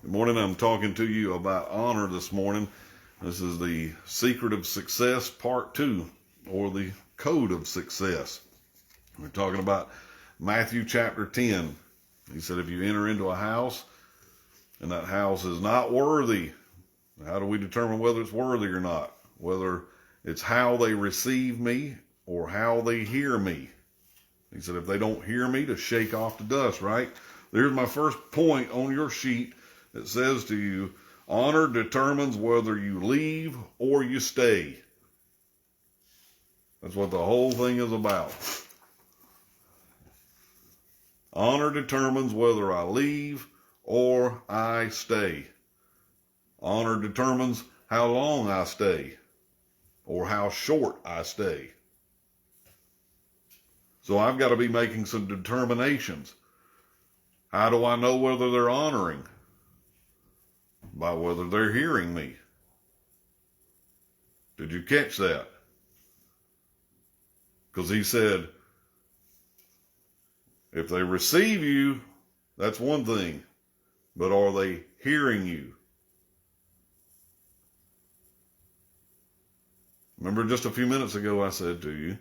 Good morning. I'm talking to you about honor this morning. This is the Secret of Success Part 2, or the Code of Success. We're talking about Matthew chapter 10. He said, if you enter into a house and that house is not worthy, how do we determine whether it's worthy or not? Whether it's how they receive me or how they hear me. He said, if they don't hear me, to shake off the dust, right? There's my first point on your sheet. It says to you, honor determines whether you leave or you stay. That's what the whole thing is about. Honor determines whether I leave or I stay. Honor determines how long I stay or how short I stay. So I've got to be making some determinations. How do I know whether they're honoring? By whether they're hearing me. Did you catch that? Because he said, if they receive you, that's one thing. But are they hearing you? Remember just a few minutes ago I said to you,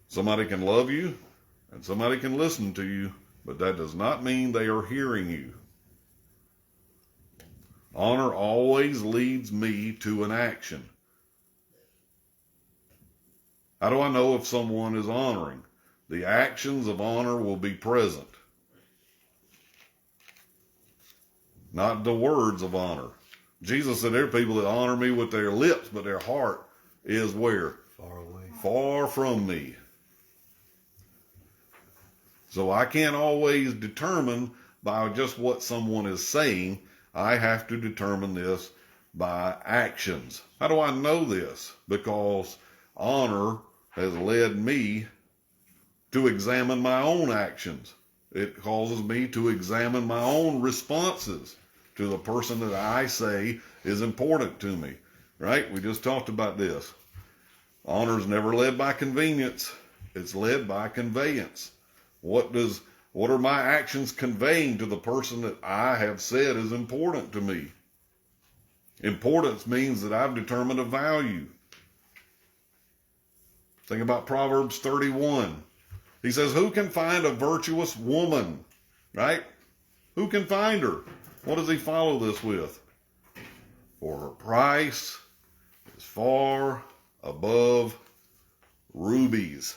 somebody can love you and somebody can listen to you, but that does not mean they are hearing you. Honor always leads me to an action. How do I know if someone is honoring? The actions of honor will be present. Not the words of honor. Jesus said there are people that honor me with their lips, but their heart is where? Far away. Far from me. So I can't always determine by just what someone is saying. I have to determine this by actions. How do I know this? Because honor has led me to examine my own actions. It causes me to examine my own responses to the person that I say is important to me. Right? We just talked about this. Honor is never led by convenience. It's led by conveyance. What are my actions conveying to the person that I have said is important to me? Importance means that I've determined a value. Think about Proverbs 31. He says, who can find a virtuous woman? Right? Who can find her? What does he follow this with? For her price is far above rubies.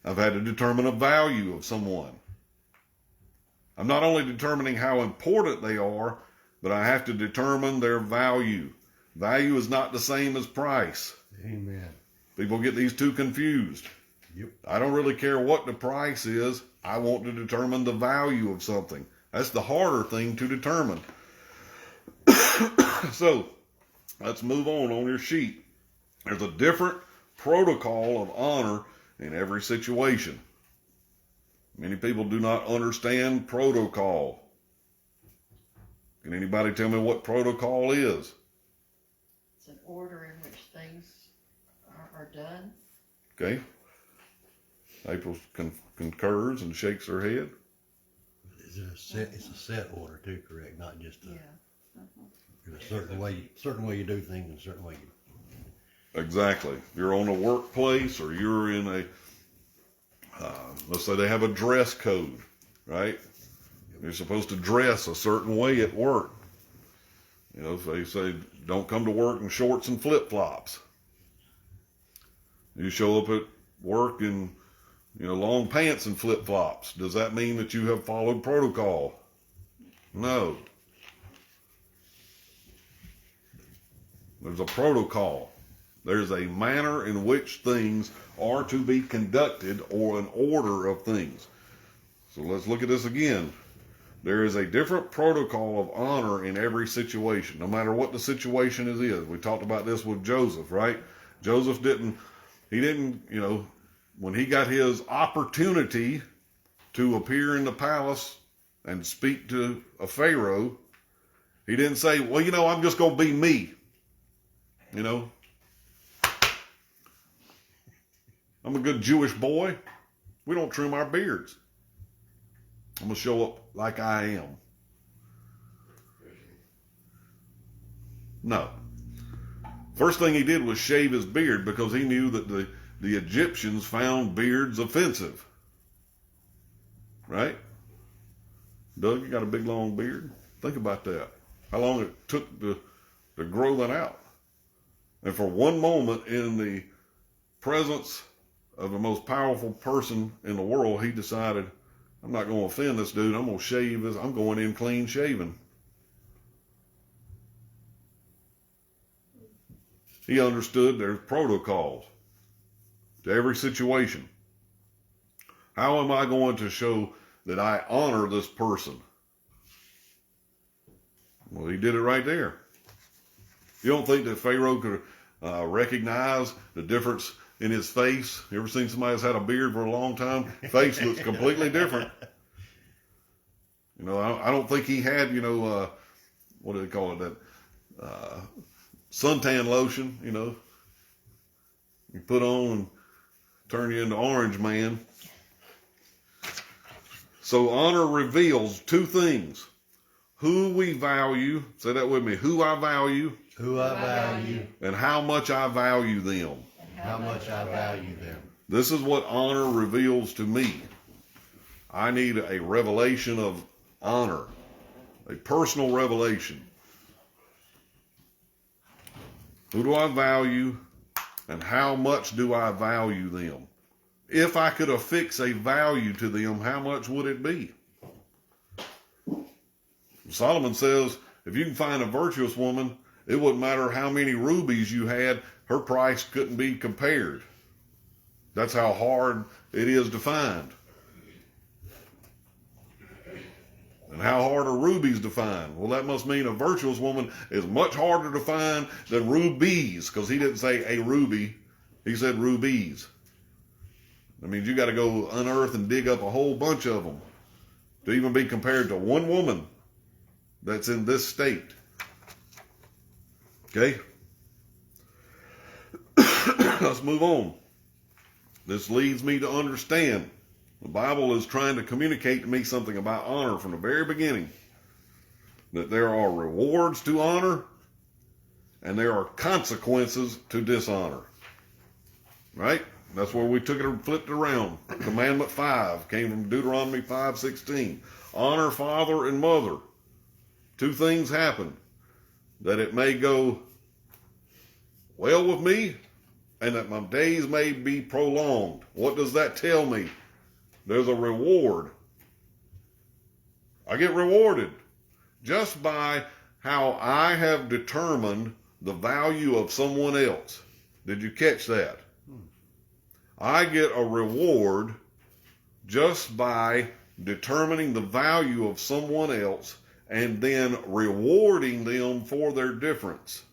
I've had to determine a value of someone. I'm not only determining how important they are, but I have to determine their value. Value is not the same as price. Amen. People get these two confused. Yep. I don't really care what the price is. I want to determine the value of something. That's the harder thing to determine. So, let's move on your sheet. There's a different protocol of honor in every situation. Many people do not understand protocol. Can anybody tell me what protocol is? It's an order in which things are done. Okay. April concurs and shakes her head. Is it a set? It's a set order too, correct? Not just a, Yeah. in a certain way you do things, and a certain way you. Exactly. You're on a workplace, or you're in a, let's say they have a dress code, right? You're supposed to dress a certain way at work. You know, if they say, don't come to work in shorts and flip-flops. You show up at work in, long pants and flip-flops. Does that mean that you have followed protocol? No. There's a protocol. There's a manner in which things are to be conducted, or an order of things. So let's look at this again. There is a different protocol of honor in every situation, no matter what the situation is. We talked about this with Joseph, right? Joseph didn't, when he got his opportunity to appear in the palace and speak to a Pharaoh, he didn't say, well, I'm just going to be me. I'm a good Jewish boy. We don't trim our beards. I'm going to show up like I am. No. First thing he did was shave his beard because he knew that the Egyptians found beards offensive. Right? Doug, you got a big long beard? Think about that. How long it took to grow that out. And for one moment in the presence of the most powerful person in the world, he decided, I'm not going to offend this dude. I'm going to shave this. I'm going in clean shaven. He understood there's protocols to every situation. How am I going to show that I honor this person? Well, he did it right there. You don't think that Pharaoh could recognize the difference in his face? You ever seen somebody that's had a beard for a long time? Face looks completely different. You know, I don't think he had, what do they call it, that suntan lotion, you put on and turn you into Orange Man. So honor reveals two things. Who we value, say that with me, who I value. Who I value. And how much I value them. How much I value them. This is what honor reveals to me. I need a revelation of honor, a personal revelation. Who do I value and how much do I value them? If I could affix a value to them, how much would it be? Solomon says, if you can find a virtuous woman, it wouldn't matter how many rubies you had, her price couldn't be compared. That's how hard it is to find. And how hard are rubies to find? Well, that must mean a virtuous woman is much harder to find than rubies, because he didn't say a ruby, he said rubies. That means you got to go unearth and dig up a whole bunch of them to even be compared to one woman that's in this state. Okay? Let's move on. This leads me to understand the Bible is trying to communicate to me something about honor from the very beginning. That there are rewards to honor and there are consequences to dishonor. Right? That's where we took it and flipped it around. Commandment 5 came from Deuteronomy 5:16. Honor father and mother. Two things happen. That it may go well with me and that my days may be prolonged. What does that tell me? There's a reward. I get rewarded just by how I have determined the value of someone else. Did you catch that? I get a reward just by determining the value of someone else and then rewarding them for their difference.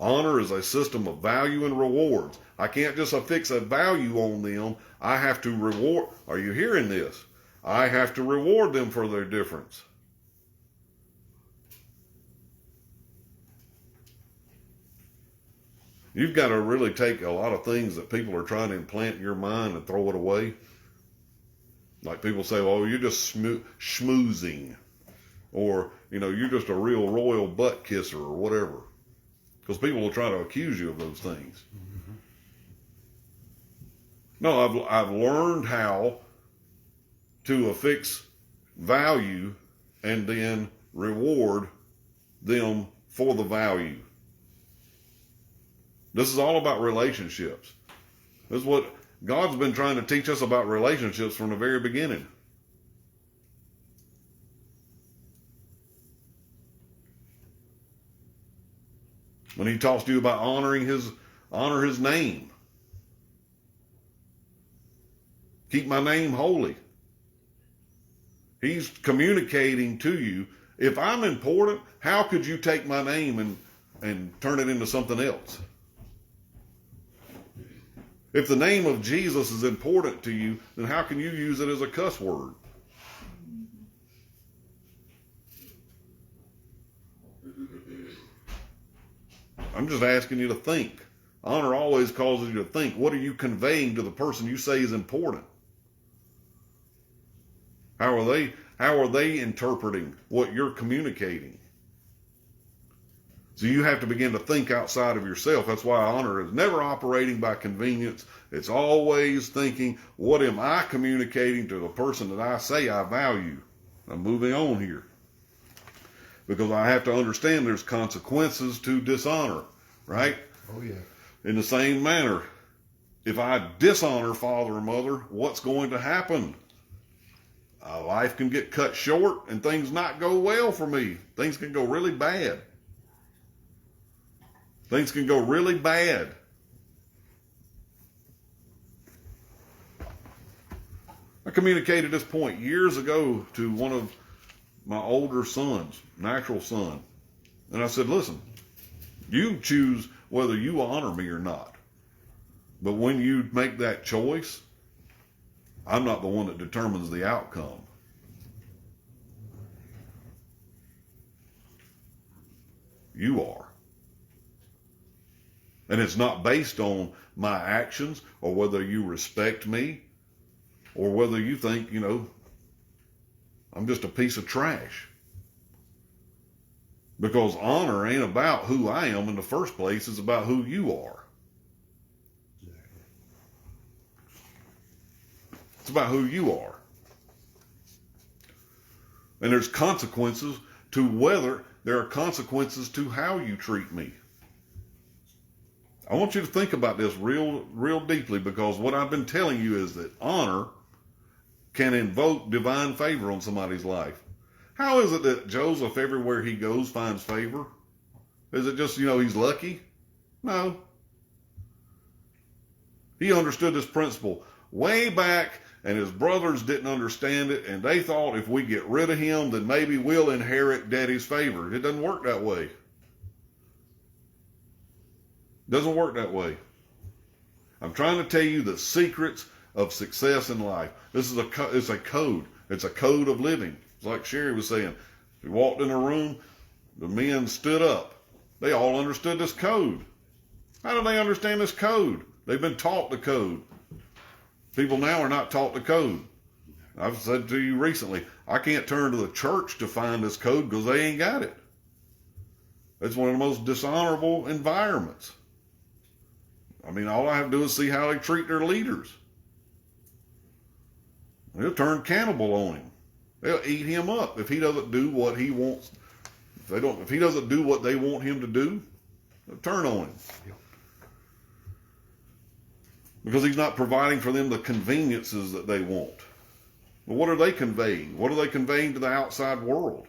Honor is a system of value and rewards. I can't just affix a value on them. I have to reward. Are you hearing this? I have to reward them for their difference. You've got to really take a lot of things that people are trying to implant in your mind and throw it away. Like people say, oh, you're just schmoozing. Or, you're just a real royal butt kisser or whatever. Because people will try to accuse you of those things. Mm-hmm. No, I've learned how to affix value and then reward them for the value. This is all about relationships. This is what God's been trying to teach us about relationships from the very beginning. When he talks to you about honor his name. Keep my name holy. He's communicating to you, if I'm important, how could you take my name and turn it into something else? If the name of Jesus is important to you, then how can you use it as a cuss word? I'm just asking you to think. Honor always causes you to think. What are you conveying to the person you say is important? How are they interpreting what you're communicating? So you have to begin to think outside of yourself. That's why honor is never operating by convenience. It's always thinking, what am I communicating to the person that I say I value? I'm moving on here. Because I have to understand there's consequences to dishonor, right? Oh, yeah. In the same manner, if I dishonor father or mother, what's going to happen? Life can get cut short and things not go well for me. Things can go really bad. Things can go really bad. I communicated this point years ago to one of my older sons, natural son. And I said, listen, you choose whether you honor me or not. But when you make that choice, I'm not the one that determines the outcome. You are. And it's not based on my actions or whether you respect me or whether you think, I'm just a piece of trash. Because honor ain't about who I am in the first place. It's about who you are. It's about who you are. And there's consequences to whether there are consequences to how you treat me. I want you to think about this real deeply, because what I've been telling you is that honor can invoke divine favor on somebody's life. How is it that Joseph, everywhere he goes, finds favor? Is it just, he's lucky? No. He understood this principle way back, and his brothers didn't understand it, and they thought if we get rid of him, then maybe we'll inherit daddy's favor. It doesn't work that way. It doesn't work that way. I'm trying to tell you the secrets of success in life. This is it's a code. It's a code of living. It's like Sherry was saying. We walked in a room, the men stood up. They all understood this code. How do they understand this code? They've been taught the code. People now are not taught the code. I've said to you recently, I can't turn to the church to find this code because they ain't got it. It's one of the most dishonorable environments. I mean, all I have to do is see how they treat their leaders. They'll turn cannibal on him. They'll eat him up if he doesn't do what he wants. If he doesn't do what they want him to do, they'll turn on him. Because he's not providing for them the conveniences that they want. But what are they conveying? What are they conveying to the outside world?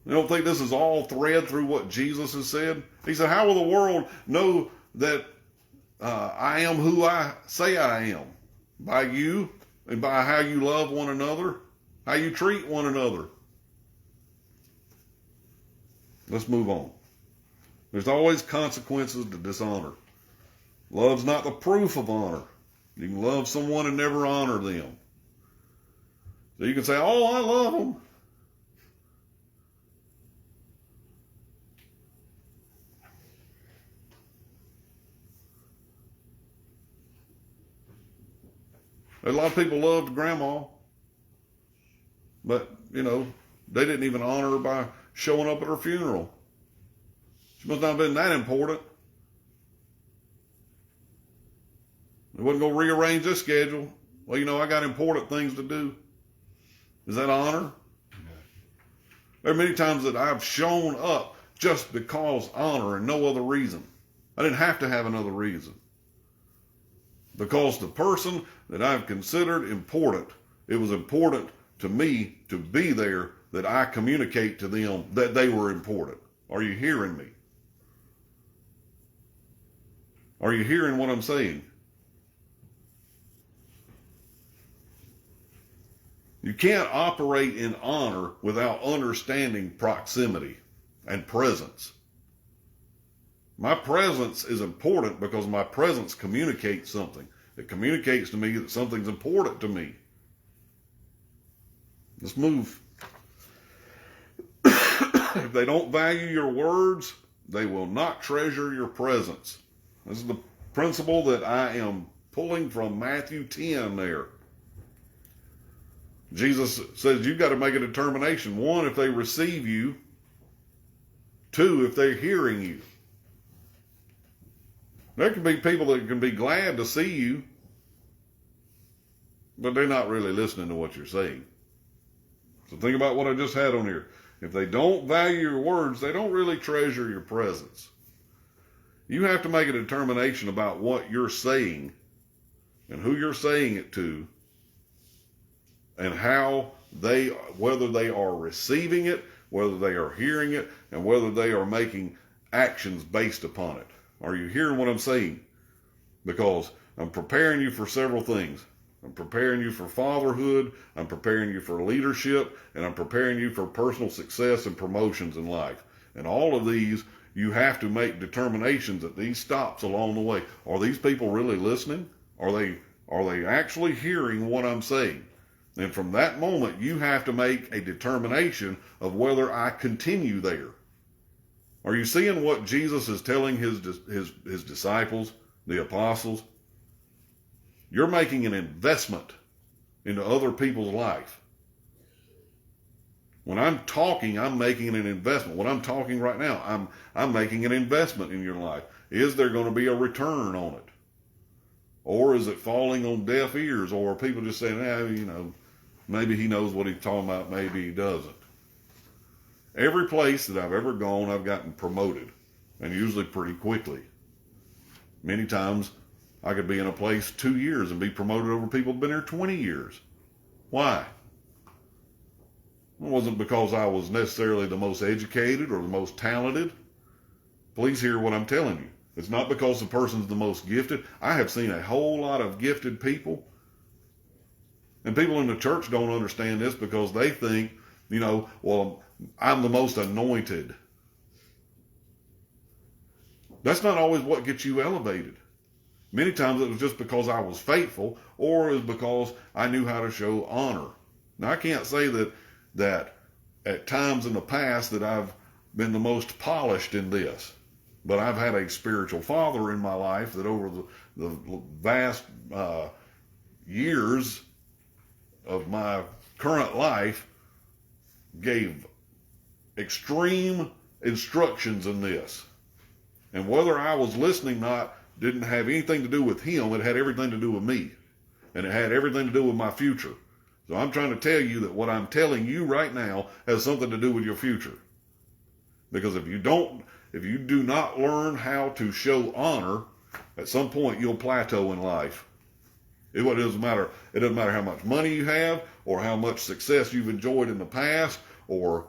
You don't think this is all thread through what Jesus has said? He said, how will the world know that I am who I say I am? By you and by how you love one another, how you treat one another. Let's move on. There's always consequences to dishonor. Love's not the proof of honor. You can love someone and never honor them. So you can say, oh, I love them. A lot of people loved Grandma, but, they didn't even honor her by showing up at her funeral. She must not have been that important. They wasn't going to rearrange this schedule. Well, I got important things to do. Is that honor? No. There are many times that I've shown up just because honor and no other reason. I didn't have to have another reason. Because the person that I've considered important, it was important to me to be there, that I communicate to them that they were important. Are you hearing me? Are you hearing what I'm saying? You can't operate in honor without understanding proximity and presence. My presence is important because my presence communicates something. It communicates to me that something's important to me. Let's move. If they don't value your words, they will not treasure your presence. This is the principle that I am pulling from Matthew 10 there. Jesus says you've got to make a determination. One, if they receive you. Two, if they're hearing you. There can be people that can be glad to see you, but they're not really listening to what you're saying. So think about what I just had on here. If they don't value your words, they don't really treasure your presence. You have to make a determination about what you're saying and who you're saying it to and how whether they are receiving it, whether they are hearing it, and whether they are making actions based upon it. Are you hearing what I'm saying? Because I'm preparing you for several things. I'm preparing you for fatherhood, I'm preparing you for leadership, and I'm preparing you for personal success and promotions in life. And all of these, you have to make determinations at these stops along the way. Are these people really listening? Are they actually hearing what I'm saying? And from that moment, you have to make a determination of whether I continue there. Are you seeing what Jesus is telling his disciples, the apostles? You're making an investment into other people's life. When I'm talking, I'm making an investment. When I'm talking right now, I'm making an investment in your life. Is there going to be a return on it? Or is it falling on deaf ears? Or are people just saying, maybe he knows what he's talking about, maybe he doesn't. Every place that I've ever gone, I've gotten promoted, and usually pretty quickly. Many times, I could be in a place 2 years and be promoted over people who've been there 20 years. Why? It wasn't because I was necessarily the most educated or the most talented. Please hear what I'm telling you. It's not because the person's the most gifted. I have seen a whole lot of gifted people. And people in the church don't understand this because they think, well, I'm the most anointed. That's not always what gets you elevated. Many times it was just because I was faithful, or it was because I knew how to show honor. Now, I can't say that at times in the past that I've been the most polished in this, but I've had a spiritual father in my life that over the vast years of my current life gave extreme instructions in this. And whether I was listening or not didn't have anything to do with him. It had everything to do with me. And it had everything to do with my future. So I'm trying to tell you that what I'm telling you right now has something to do with your future. Because if you do not learn how to show honor, at some point you'll plateau in life. It doesn't matter how much money you have, or how much success you've enjoyed in the past, or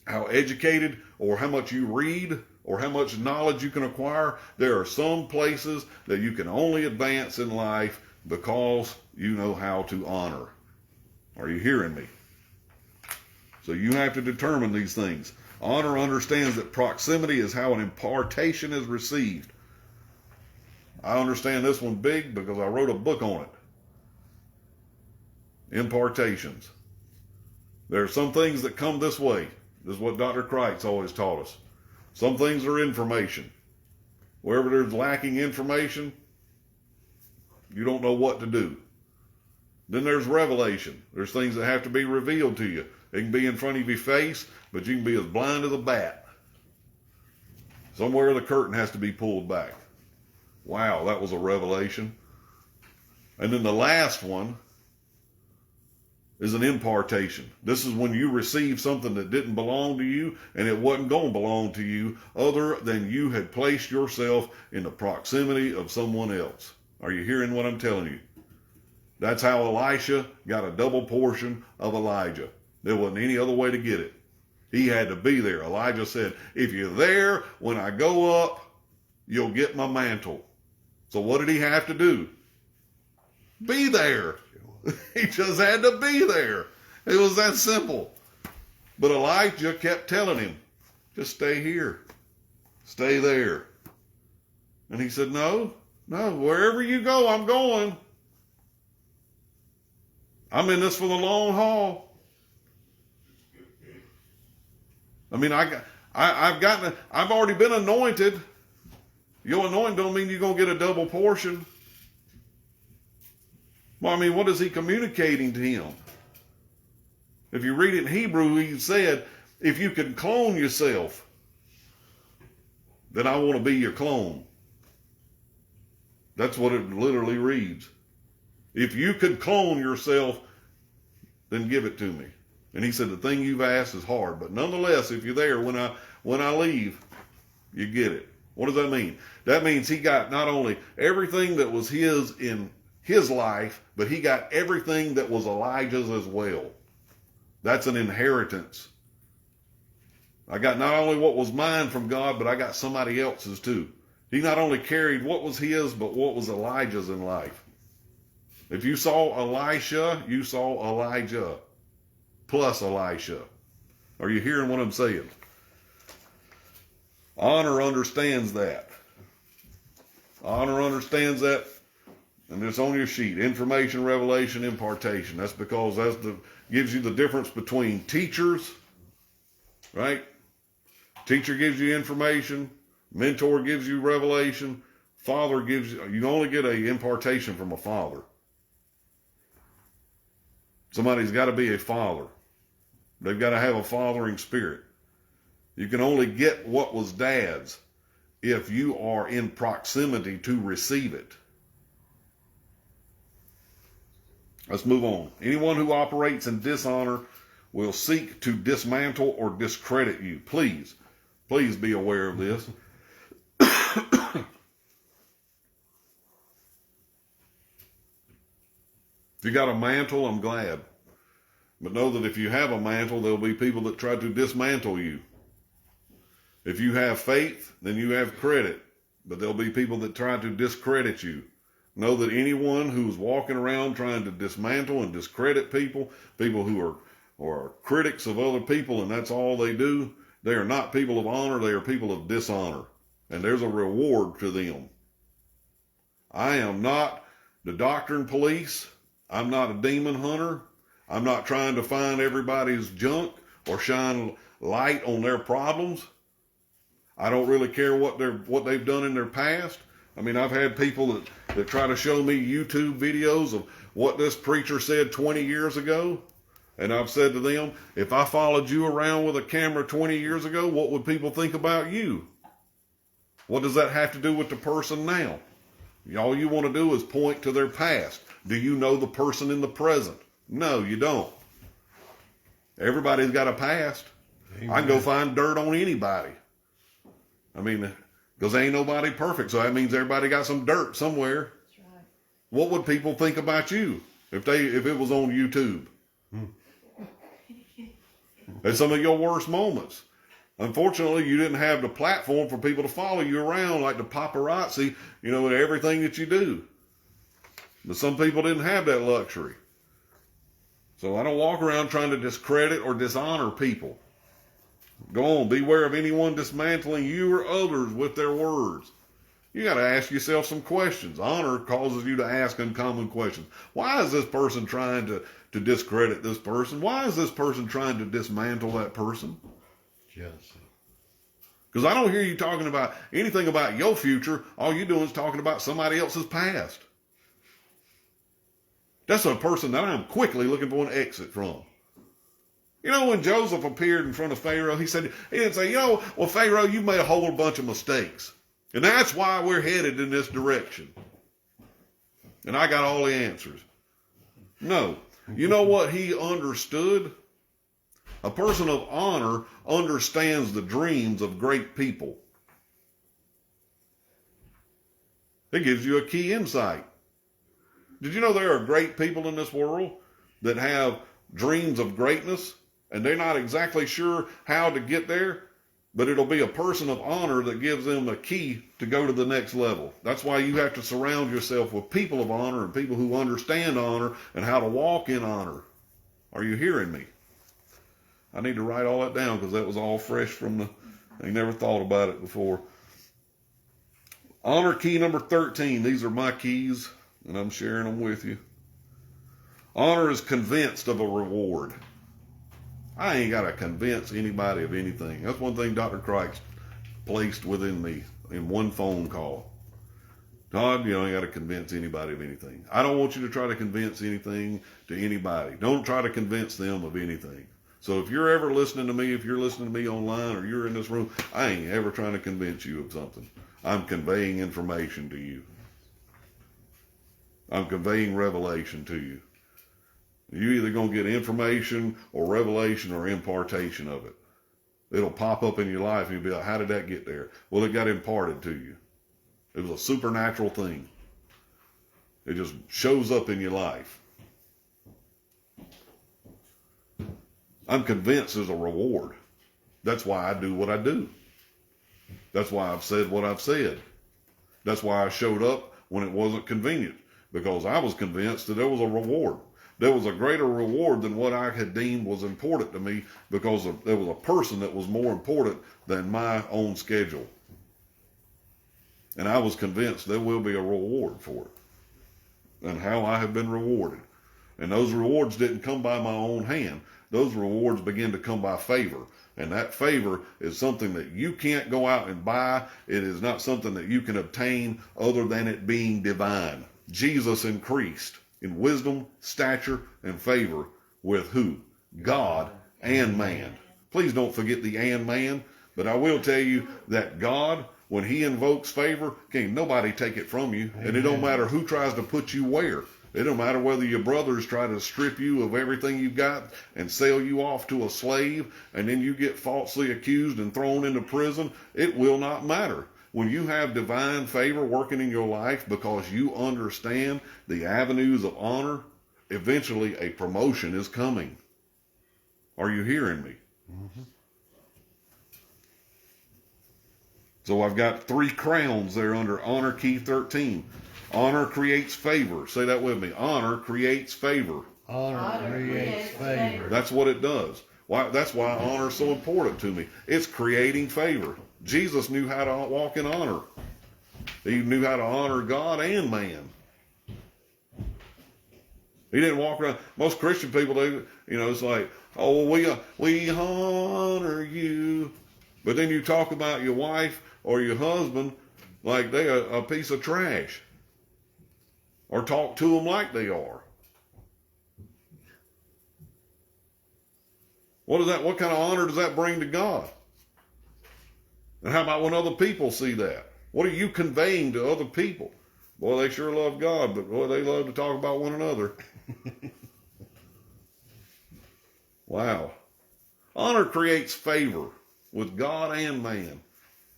how educated, or how much you read, or how much knowledge you can acquire. There are some places that you can only advance in life because you know how to honor. Are you hearing me? So you have to determine these things. Honor understands that proximity is how an impartation is received. I understand this one big because I wrote a book on it. Impartations. There are some things that come this way. This is what Dr. Kreitz always taught us. Some things are information. Wherever there's lacking information, you don't know what to do. Then there's revelation. There's things that have to be revealed to you. It can be in front of your face, but you can be as blind as a bat. Somewhere the curtain has to be pulled back. Wow, that was a revelation. And then the last one is an impartation. This is when you receive something that didn't belong to you, and it wasn't going to belong to you other than you had placed yourself in the proximity of someone else. Are you hearing what I'm telling you? That's how Elisha got a double portion of Elijah. There wasn't any other way to get it. He had to be there. Elijah said, if you're there when I go up, you'll get my mantle. So what did he have to do? Be there. He just had to be there. It was that simple. But Elijah kept telling him, just stay here. Stay there. And he said, no, wherever you go, I'm going. I'm in this for the long haul. I mean, I've already been anointed. Your anointing don't mean you're going to get a double portion. Well, I mean, what is he communicating to him? If you read it in Hebrew, he said, if you can clone yourself, then I want to be your clone. That's what it literally reads. If you could clone yourself, then give it to me. And he said, the thing you've asked is hard, but nonetheless, if you're there when I leave, you get it. What does that mean? That means he got not only everything that was his in his life, but he got everything that was Elijah's as well. That's an inheritance. I got not only what was mine from God, but I got somebody else's too. He not only carried what was his, but what was Elijah's in life. If you saw Elisha, you saw Elijah plus Elisha. Are you hearing what I'm saying? Honor understands that. Honor understands that. And it's on your sheet. Information, revelation, impartation. That's because gives you the difference between teachers, right? Teacher gives you information. Mentor gives you revelation. Father gives you only get an impartation from a father. Somebody's got to be a father. They've got to have a fathering spirit. You can only get what was dad's if you are in proximity to receive it. Let's move on. Anyone who operates in dishonor will seek to dismantle or discredit you. Please be aware of this. If you got a mantle, I'm glad. But know that if you have a mantle, there'll be people that try to dismantle you. If you have faith, then you have credit. But there'll be people that try to discredit you. Know that anyone who's walking around trying to dismantle and discredit people who are critics of other people, and that's all they do, they are not people of honor, they are people of dishonor. And there's a reward to them. I am not the doctrine police. I'm not a demon hunter. I'm not trying to find everybody's junk or shine light on their problems. I don't really care what they've done in their past. I mean, I've had people that try to show me YouTube videos of what this preacher said 20 years ago. And I've said to them, if I followed you around with a camera 20 years ago, what would people think about you? What does that have to do with the person now? All you want to do is point to their past. Do you know the person in the present? No, you don't. Everybody's got a past. Amen. I can go find dirt on anybody. I mean, because ain't nobody perfect, so that means everybody got some dirt somewhere. That's right. What would people think about you if it was on YouTube? It's some of your worst moments. Unfortunately, you didn't have the platform for people to follow you around like the paparazzi, everything that you do. But some people didn't have that luxury. So I don't walk around trying to discredit or dishonor people. Go on, beware of anyone dismantling you or others with their words. You got to ask yourself some questions. Honor causes you to ask uncommon questions. Why is this person trying to discredit this person? Why is this person trying to dismantle that person? Jealousy. Because I don't hear you talking about anything about your future. All you're doing is talking about somebody else's past. That's a person that I'm quickly looking for an exit from. When Joseph appeared in front of Pharaoh, he didn't say, well, Pharaoh, you made a whole bunch of mistakes. And that's why we're headed in this direction. And I got all the answers. No. You know what he understood? A person of honor understands the dreams of great people. It gives you a key insight. Did you know there are great people in this world that have dreams of greatness, and they're not exactly sure how to get there, but it'll be a person of honor that gives them a key to go to the next level. That's why you have to surround yourself with people of honor and people who understand honor and how to walk in honor. Are you hearing me? I need to write all that down because that was all fresh from I never thought about it before. Honor key number 13. These are my keys, and I'm sharing them with you. Honor is convinced of a reward. I ain't got to convince anybody of anything. That's one thing Dr. Christ placed within me in one phone call. Todd, you ain't got to convince anybody of anything. I don't want you to try to convince anything to anybody. Don't try to convince them of anything. So if you're ever listening to me, if you're listening to me online or you're in this room, I ain't ever trying to convince you of something. I'm conveying information to you. I'm conveying revelation to you. You're either going to get information or revelation or impartation of it. It'll pop up in your life and you'll be like, how did that get there? Well, it got imparted to you. It was a supernatural thing. It just shows up in your life. I'm convinced there's a reward. That's why I do what I do. That's why I've said what I've said. That's why I showed up when it wasn't convenient, because I was convinced that there was a reward. There was a greater reward than what I had deemed was important to me, because there was a person that was more important than my own schedule. And I was convinced there will be a reward for it, and how I have been rewarded. And those rewards didn't come by my own hand. Those rewards begin to come by favor. And that favor is something that you can't go out and buy. It is not something that you can obtain other than it being divine. Jesus increased in wisdom, stature, and favor with who? God and man. Please don't forget the and man. But I will tell you that God, when he invokes favor, can't nobody take it from you. And it don't matter who tries to put you where. It don't matter whether your brothers try to strip you of everything you've got and sell you off to a slave, and then you get falsely accused and thrown into prison. It will not matter. When you have divine favor working in your life because you understand the avenues of honor, eventually a promotion is coming. Are you hearing me? Mm-hmm. So I've got 3 crowns there under honor key 13. Honor creates favor. Say that with me. Honor creates favor. Honor creates favor. That's what it does. That's why honor is so important to me. It's creating favor. Jesus knew how to walk in honor. He knew how to honor God and man. He didn't walk around. Most Christian people do. It's like, oh, we honor you. But then you talk about your wife or your husband like they're a piece of trash. Or talk to them like they are. What kind of honor does that bring to God? And how about when other people see that? What are you conveying to other people? Boy, they sure love God, but boy, they love to talk about one another. Wow. Honor creates favor with God and man.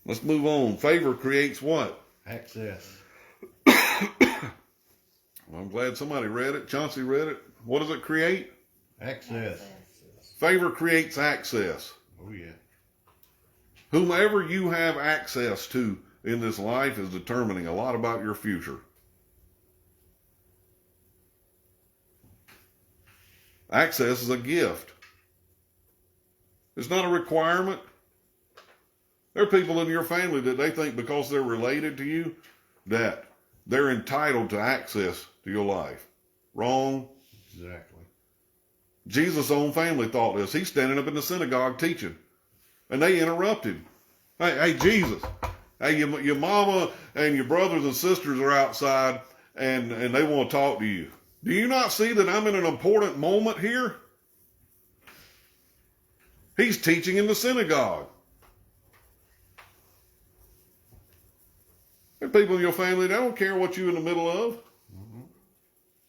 Let's move on. Favor creates what? Access. I'm glad somebody read it. Chauncey read it. What does it create? Access. Favor creates access. Oh, yeah. Whomever you have access to in this life is determining a lot about your future. Access is a gift. It's not a requirement. There are people in your family that they think because they're related to you that they're entitled to access to your life. Wrong. Exactly. Jesus' own family thought this. He's standing up in the synagogue teaching, and they interrupted. Hey, Jesus. Hey, your mama and your brothers and sisters are outside, and they want to talk to you. Do you not see that I'm in an important moment here? He's teaching in the synagogue. There are people in your family, they don't care what you're in the middle of. Mm-hmm.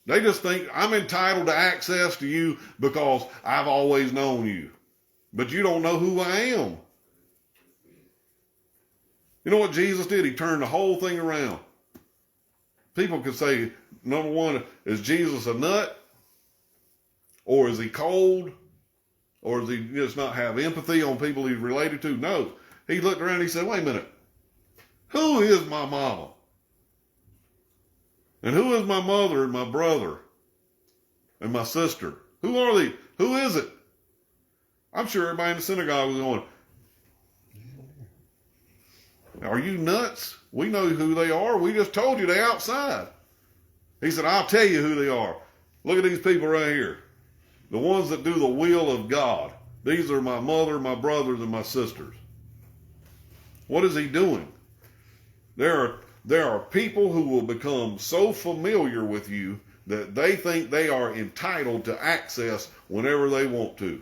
They just think, I'm entitled to access to you because I've always known you. But you don't know who I am. You know what Jesus did? He turned the whole thing around. People could say, number one, is Jesus a nut? Or is he cold? Or does he just not have empathy on people he's related to? No. He looked around and he said, wait a minute. Who is my mama? And who is my mother and my brother and my sister? Who are they? Who is it? I'm sure everybody in the synagogue was going, are you nuts? We know who they are. We just told you they're outside. He said, I'll tell you who they are. Look at these people right here. The ones that do the will of God. These are my mother, my brothers, and my sisters. What is he doing? There are There are people who will become so familiar with you that they think they are entitled to access whenever they want to.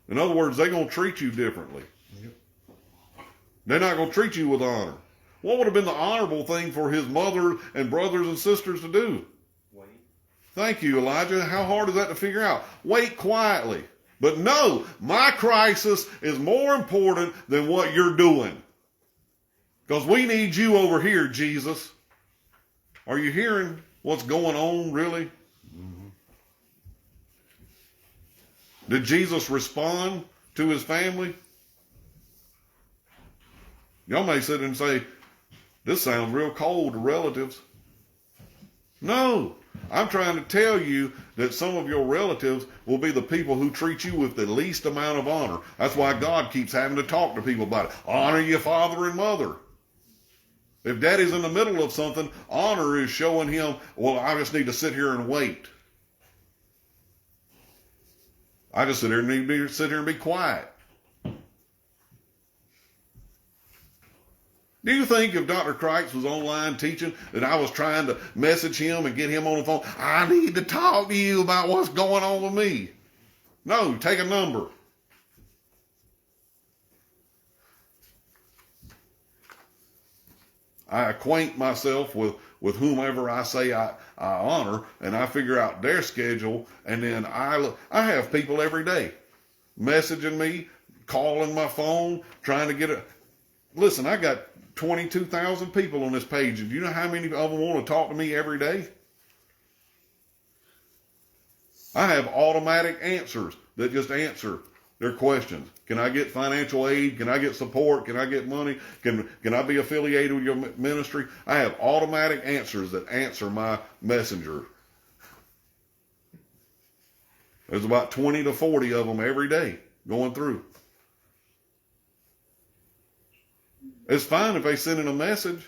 In other words, they're going to treat you differently. Yep. They're not going to treat you with honor. What would have been the honorable thing for his mother and brothers and sisters to do? Wait. Thank you, Elijah. How hard is that to figure out? Wait quietly. But no, my crisis is more important than what you're doing. Because we need you over here, Jesus. Are you hearing what's going on, really? Mm-hmm. Did Jesus respond to his family? Y'all may sit and say, this sounds real cold to relatives. No, I'm trying to tell you that some of your relatives will be the people who treat you with the least amount of honor. That's why God keeps having to talk to people about it. Honor your father and mother. If daddy's in the middle of something, honor is showing him, well, I just need to sit here and wait. I just sit here and be quiet. Do you think if Dr. Crikes was online teaching that I was trying to message him and get him on the phone, I need to talk to you about what's going on with me? No, take a number. I acquaint myself with whomever I say I honor, and I figure out their schedule, and then I have people every day messaging me, calling my phone, trying to get it. Listen, I got 22,000 people on this page, and do you know how many of them want to talk to me every day? I have automatic answers that just answer their questions. Can I get financial aid? Can I get support? Can I get money? Can I be affiliated with your ministry? I have automatic answers that answer my messenger. There's about 20 to 40 of them every day going through. It's fine if they send in a message,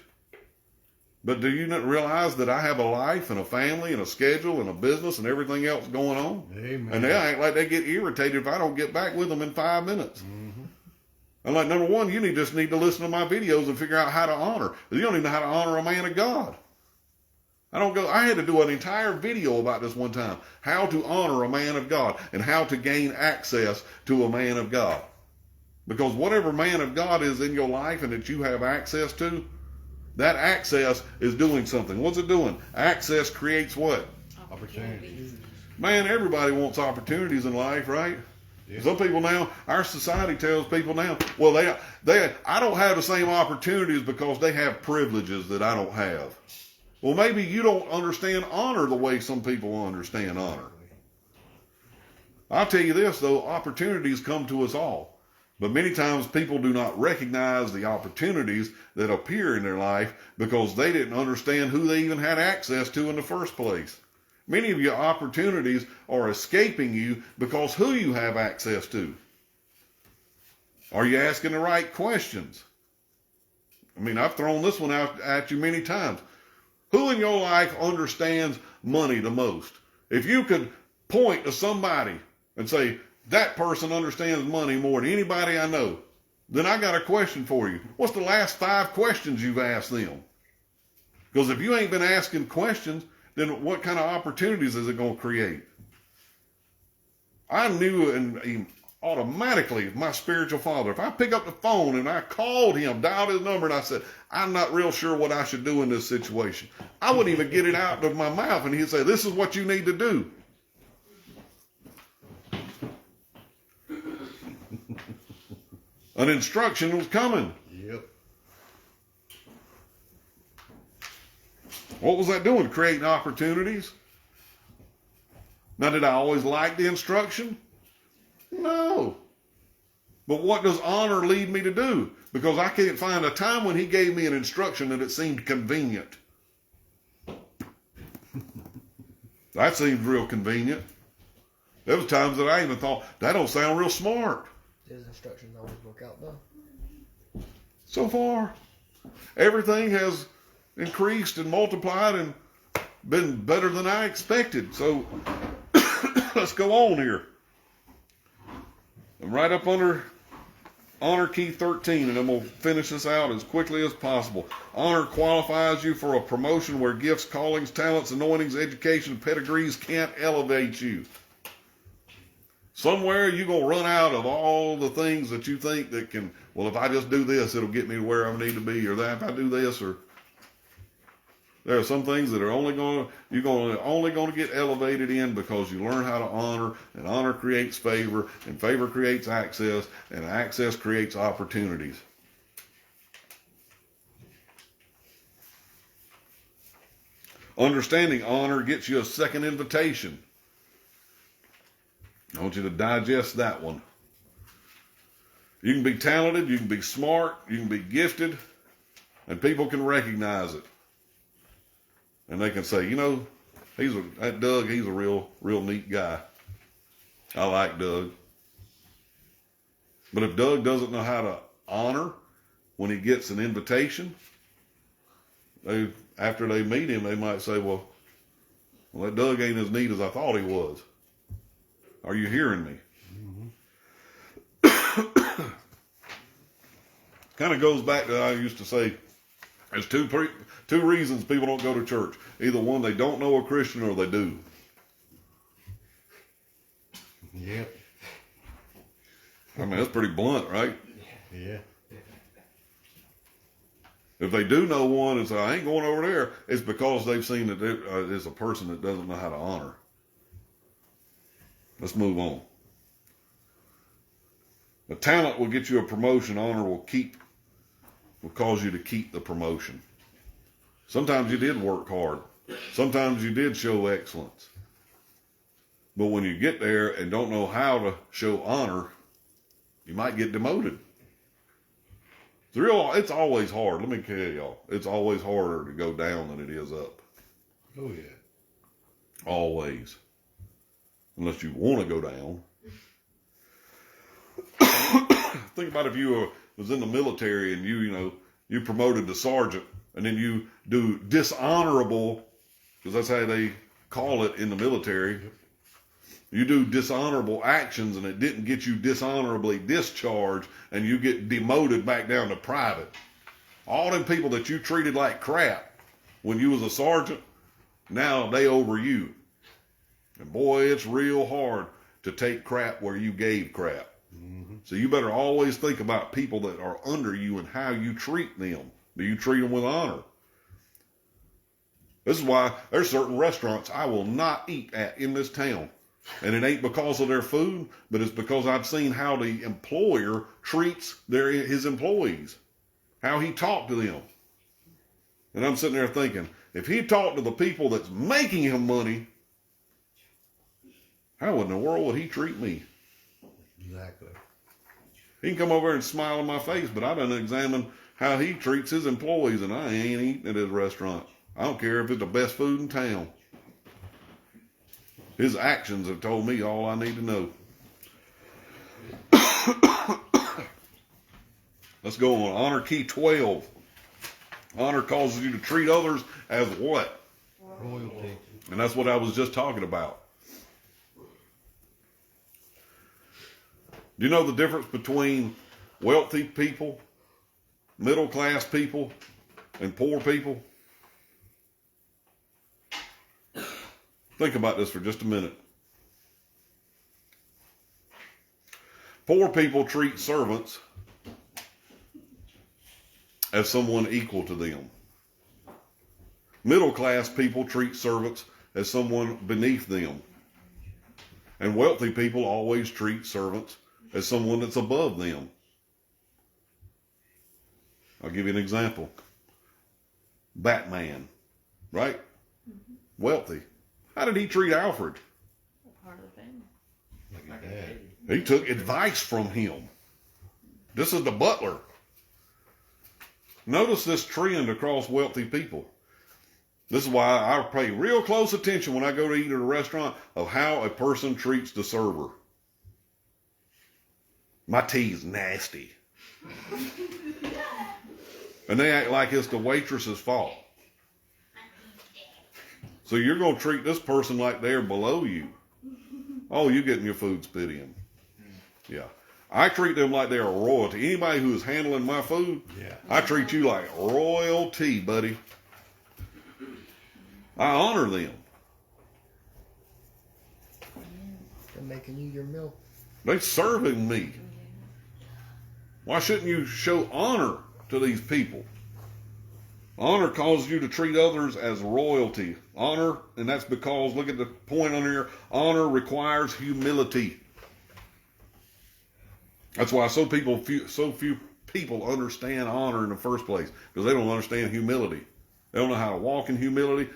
but do you not realize that I have a life and a family and a schedule and a business and everything else going on? Amen. And they act like they get irritated if I don't get back with them in 5 minutes. Mm-hmm. I'm like, number one, you just need to listen to my videos and figure out how to honor. You don't even know how to honor a man of God. I had to do an entire video about this one time, how to honor a man of God and how to gain access to a man of God. Because whatever man of God is in your life and that you have access to, that access is doing something. What's it doing? Access creates what? Opportunities. Man, everybody wants opportunities in life, right? Yeah. Some people now, our society tells people now, well, I don't have the same opportunities because they have privileges that I don't have. Well, maybe you don't understand honor the way some people understand honor. I'll tell you this, though, opportunities come to us all. But many times people do not recognize the opportunities that appear in their life because they didn't understand who they even had access to in the first place. Many of your opportunities are escaping you because who you have access to. Are you asking the right questions? I mean, I've thrown this one out at you many times. Who in your life understands money the most? If you could point to somebody and say, that person understands money more than anybody I know, then I got a question for you. What's the last 5 questions you've asked them? Because if you ain't been asking questions, then what kind of opportunities is it going to create? I knew and automatically my spiritual father, if I pick up the phone and I called him, dialed his number, and I said, I'm not real sure what I should do in this situation, I wouldn't even get it out of my mouth, and he'd say, this is what you need to do. An instruction was coming. Yep. What was that doing? Creating opportunities? Now, did I always like the instruction? No. But what does honor lead me to do? Because I can't find a time when he gave me an instruction that it seemed convenient. That seemed real convenient. There was times that I even thought, that don't sound real smart. His instructions always work out though. So far, everything has increased and multiplied and been better than I expected. So let's go on here. I'm right up under Honor key 13, and then we'll finish this out as quickly as possible. Honor qualifies you for a promotion where gifts, callings, talents, anointings, education, pedigrees can't elevate you. Somewhere you're going to run out of all the things that you think that can, well, if I just do this, it'll get me to where I need to be, or that if I do this, or there are some things that are only going to get elevated in because you learn how to honor, and honor creates favor, and favor creates access, and access creates opportunities. Understanding honor gets you a second invitation. I want you to digest that one. You can be talented, you can be smart, you can be gifted, and people can recognize it. And they can say, you know, that Doug, he's a real neat guy. I like Doug. But if Doug doesn't know how to honor when he gets an invitation, after they meet him, they might say, well, that Doug ain't as neat as I thought he was. Are you hearing me? Mm-hmm. Kind of goes back to, I used to say, there's two reasons people don't go to church. Either one, they don't know a Christian, or they do. Yep. I mean, that's pretty blunt, right? Yeah. If they do know one and say, I ain't going over there, it's because they've seen that there's a person that doesn't know how to honor. Let's move on. A talent will get you a promotion. Honor will cause you to keep the promotion. Sometimes you did work hard. Sometimes you did show excellence. But when you get there and don't know how to show honor, you might get demoted. It's always hard. Let me tell y'all, it's always harder to go down than it is up. Oh, yeah. Always. Unless you want to go down. Think about if you was in the military and you promoted to sergeant, and then you do dishonorable, because that's how they call it in the military. You do dishonorable actions and it didn't get you dishonorably discharged, and you get demoted back down to private. All them people that you treated like crap when you was a sergeant, now they over you. And boy, it's real hard to take crap where you gave crap. Mm-hmm. So you better always think about people that are under you and how you treat them. Do you treat them with honor? This is why there's certain restaurants I will not eat at in this town. And it ain't because of their food, but it's because I've seen how the employer treats his employees, how he talked to them. And I'm sitting there thinking, if he talked to the people that's making him money, how in the world would he treat me? Exactly. He can come over and smile in my face, but I done examine how he treats his employees, and I ain't eating at his restaurant. I don't care if it's the best food in town. His actions have told me all I need to know. Let's go on. Honor key 12. Honor causes you to treat others as what? Royalty. And that's what I was just talking about. Do you know the difference between wealthy people, middle class people, and poor people? Think about this for just a minute. Poor people treat servants as someone equal to them. Middle class people treat servants as someone beneath them. And wealthy people always treat servants as someone that's above them. I'll give you an example. Batman, right? Mm-hmm. Wealthy. How did he treat Alfred? Part of the family. Like a dad. He took advice from him. This is the butler. Notice this trend across wealthy people. This is why I pay real close attention when I go to eat at a restaurant of how a person treats the server. My tea's nasty. And they act like it's the waitress's fault. So you're going to treat this person like they're below you. Oh, you're getting your food spit in. Yeah. I treat them like they're royalty. Anybody who is handling my food, Yeah. I treat you like royalty, buddy. I honor them. They're making you your meal. They're serving me. Why shouldn't you show honor to these people? Honor causes you to treat others as royalty. Honor, and that's because, look at the point on here, honor requires humility. That's why so few people understand honor in the first place, because they don't understand humility. They don't know how to walk in humility.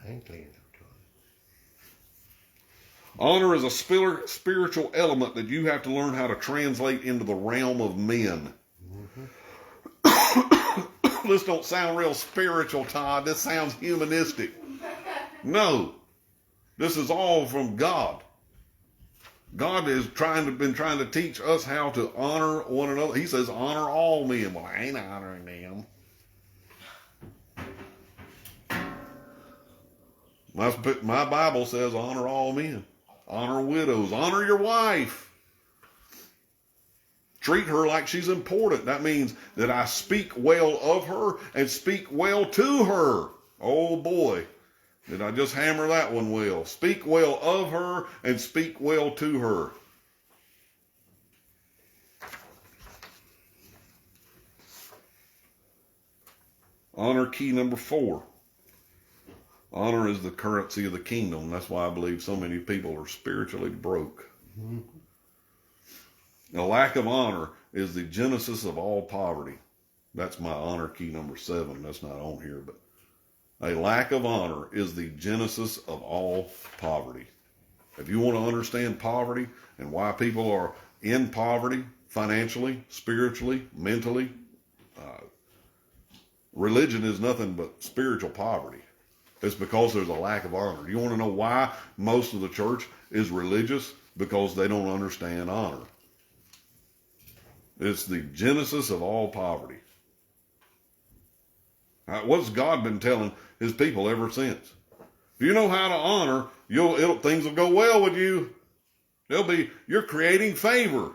I ain't cleaning up, Honor is a spiritual element that you have to learn how to translate into the realm of men. This don't sound real spiritual, Todd. This sounds humanistic. No. This is all from God. God has been trying to teach us how to honor one another. He says, honor all men. Well, I ain't honoring them. My Bible says, honor all men. Honor widows. Honor your wife. Treat her like she's important. That means that I speak well of her and speak well to her. Oh boy, did I just hammer that one well. Speak well of her and speak well to her. Honor key number 4. Honor is the currency of the kingdom. That's why I believe so many people are spiritually broke. A lack of honor is the genesis of all poverty. That's my honor key number 7. That's not on here, but a lack of honor is the genesis of all poverty. If you want to understand poverty and why people are in poverty, financially, spiritually, mentally, religion is nothing but spiritual poverty. It's because there's a lack of honor. You want to know why most of the church is religious? Because they don't understand honor. It's the genesis of all poverty. What's God been telling his people ever since? If you know how to honor, things will go well with you. You're creating favor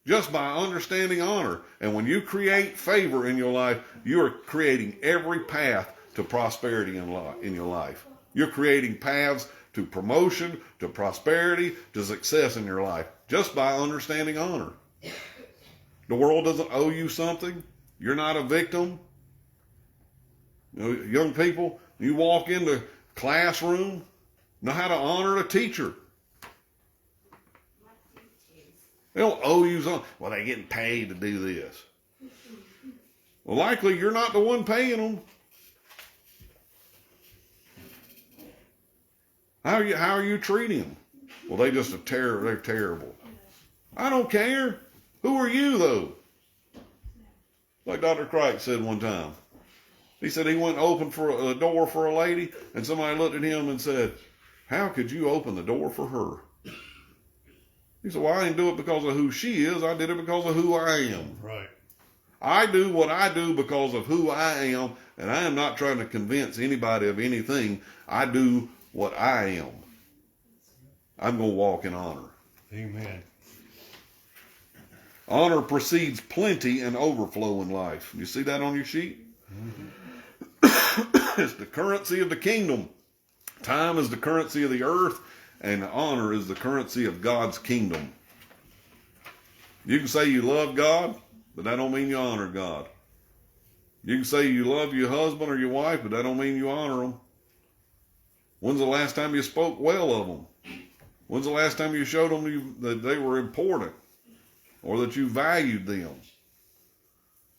just by understanding honor. And when you create favor in your life, you are creating every path to prosperity in your life. You're creating paths to promotion, to prosperity, to success in your life, just by understanding honor. The world doesn't owe you something. You're not a victim. Young people, you walk into classroom, know how to honor a teacher. They don't owe you something. Well, they're getting paid to do this. Well, likely you're not the one paying them. How are you treating them? Well, they're terrible. I don't care. Who are you, though? Like Dr. Cricht said one time. He said he went to open for a door for a lady, and somebody looked at him and said, how could you open the door for her? He said, well, I didn't do it because of who she is. I did it because of who I am. Right. I do what I do because of who I am, and I am not trying to convince anybody of anything. I do what I am. I'm going to walk in honor. Amen. Honor precedes plenty and overflow in life. You see that on your sheet? It's the currency of the kingdom. Time is the currency of the earth, and honor is the currency of God's kingdom. You can say you love God, but that don't mean you honor God. You can say you love your husband or your wife, but that don't mean you honor them. When's the last time you spoke well of them? When's the last time you showed them that they were important or that you valued them?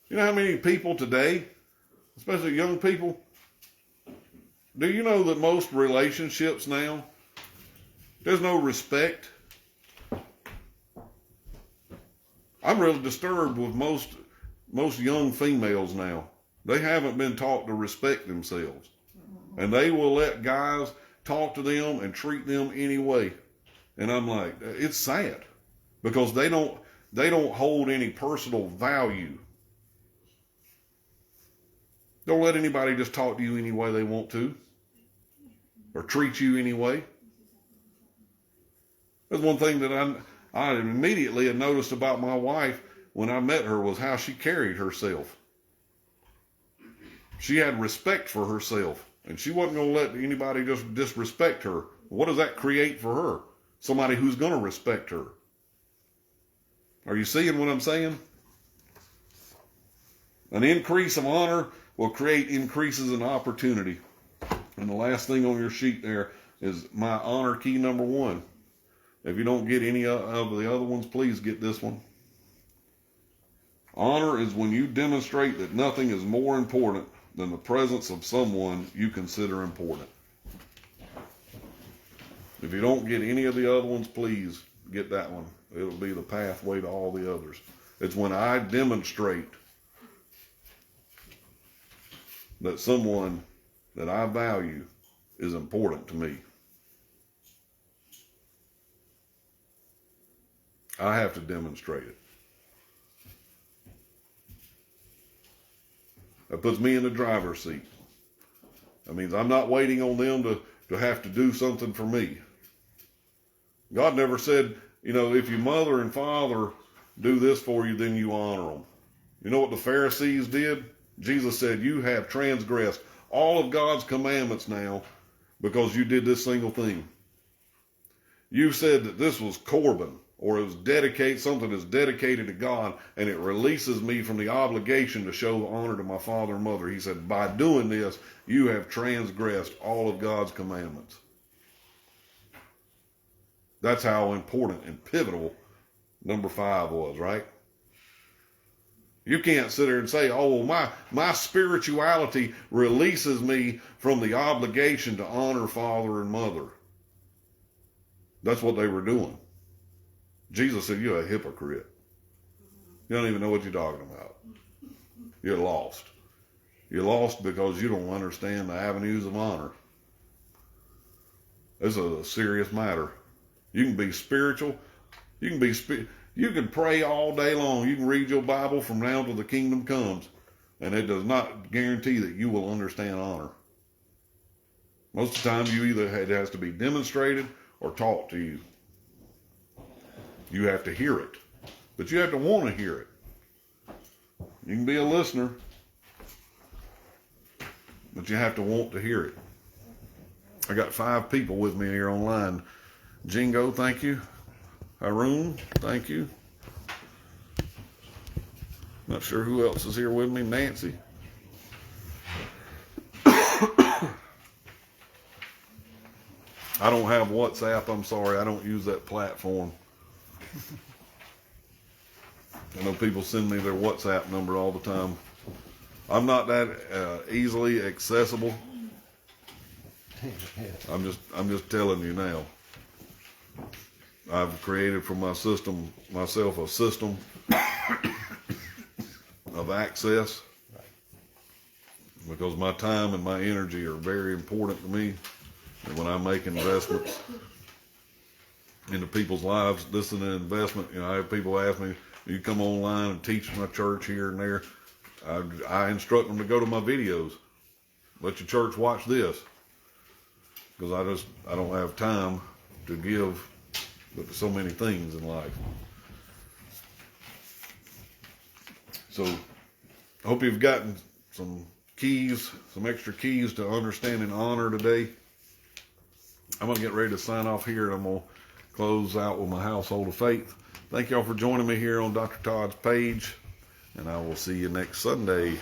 You know how many people today, especially young people, do you know that most relationships now, there's no respect? I'm really disturbed with most young females now. They haven't been taught to respect themselves. And they will let guys talk to them and treat them any way. And I'm like, it's sad. Because they don't hold any personal value. Don't let anybody just talk to you any way they want to. Or treat you any way. That's one thing that I immediately had noticed about my wife when I met her was how she carried herself. She had respect for herself, and she wasn't going to let anybody just disrespect her. What does that create for her? Somebody who's going to respect her. Are you seeing what I'm saying? An increase of honor will create increases in opportunity. And the last thing on your sheet there is my honor key number 1. If you don't get any of the other ones, please get this one. Honor is when you demonstrate that nothing is more important than the presence of someone you consider important. If you don't get any of the other ones, please get that one. It'll be the pathway to all the others. It's when I demonstrate that someone that I value is important to me. I have to demonstrate it. That puts me in the driver's seat. That means I'm not waiting on them to have to do something for me. God never said, if your mother and father do this for you, then you honor them. You know what the Pharisees did? Jesus said, you have transgressed all of God's commandments now because you did this single thing. You said that this was Corban, or it was something that's dedicated to God, and it releases me from the obligation to show honor to my father and mother. He said, by doing this, you have transgressed all of God's commandments. That's how important and pivotal number 5 was, right? You can't sit there and say, oh, well, my spirituality releases me from the obligation to honor father and mother. That's what they were doing. Jesus said, you're a hypocrite. You don't even know what you're talking about. You're lost. You're lost because you don't understand the avenues of honor. This is a serious matter. You can be spiritual. You can pray all day long. You can read your Bible from now till the kingdom comes. And it does not guarantee that you will understand honor. Most of the time, it has to be demonstrated or taught to you. You have to hear it. But you have to want to hear it. You can be a listener, but you have to want to hear it. I got 5 people with me here online. Jingo, thank you. Haroon, thank you. Not sure who else is here with me. Nancy. I don't have WhatsApp. I'm sorry. I don't use that platform. I know people send me their WhatsApp number all the time. I'm not that easily accessible. I'm just telling you now. I've created for myself a system of access because my time and my energy are very important to me. And when I make investments into people's lives, this is an investment. I have people ask me, you come online and teach my church here and there. I instruct them to go to my videos. Let your church watch this. Because I don't have time to give so many things in life. So I hope you've gotten some extra keys to understanding honor today. I'm going to get ready to sign off here, and I'm going to close out with my household of faith. Thank y'all for joining me here on Dr. Todd's page, and I will see you next Sunday.